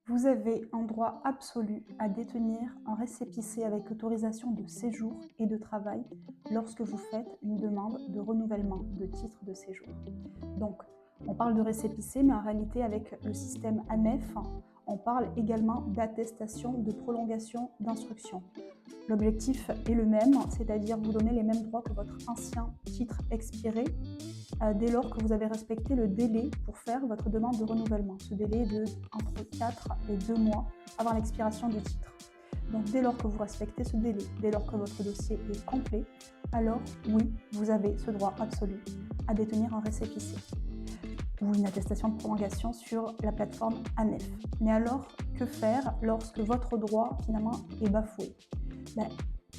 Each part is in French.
Vous avez un droit absolu à détenir un récépissé avec autorisation de séjour et de travail lorsque vous faites une demande de renouvellement de titre de séjour. Donc, on parle de récépissé, mais en réalité, avec le système ANEF, on parle également d'attestation de prolongation d'instruction. L'objectif est le même, c'est-à-dire vous donner les mêmes droits que votre ancien titre expiré dès lors que vous avez respecté le délai pour faire votre demande de renouvellement. Ce délai est de entre 4 et 2 mois avant l'expiration du titre. Donc dès lors que vous respectez ce délai, dès lors que votre dossier est complet, alors oui, vous avez ce droit absolu à détenir un récépissé ou une attestation de prolongation sur la plateforme ANEF. Mais alors, que faire lorsque votre droit finalement est bafoué?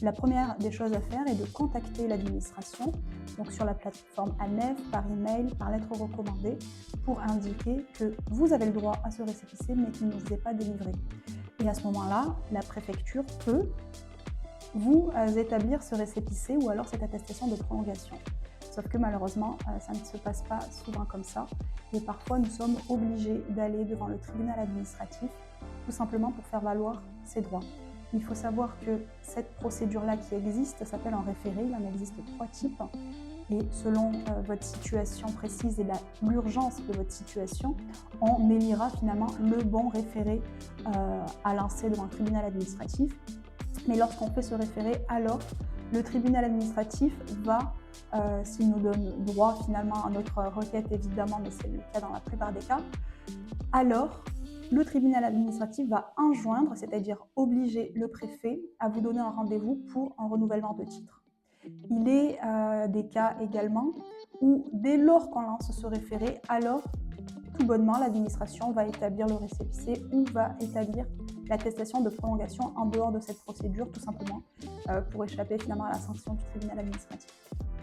La première des choses à faire est de contacter l'administration, donc sur la plateforme ANEF, par email, par lettre recommandée, pour indiquer que vous avez le droit à ce récépissé mais qu'il ne vous est pas délivré. Et à ce moment-là, la préfecture peut vous établir ce récépissé ou alors cette attestation de prolongation. Sauf que malheureusement, ça ne se passe pas souvent comme ça. Et parfois, nous sommes obligés d'aller devant le tribunal administratif, tout simplement pour faire valoir ses droits. Il faut savoir que cette procédure-là qui existe s'appelle un référé. Il en existe 3 types. Et selon votre situation précise et l'urgence de votre situation, on élira finalement le bon référé à lancer devant le tribunal administratif. Mais lorsqu'on fait ce référé, alors le tribunal administratif va, s'il nous donne droit finalement à notre requête évidemment, mais c'est le cas dans la plupart des cas, alors le tribunal administratif va enjoindre, c'est-à-dire obliger le préfet à vous donner un rendez-vous pour un renouvellement de titre. Il est des cas également où dès lors qu'on lance ce référé, alors tout bonnement l'administration va établir le récépissé ou va établir l'attestation de prolongation en dehors de cette procédure, tout simplement pour échapper finalement à la sanction du tribunal administratif.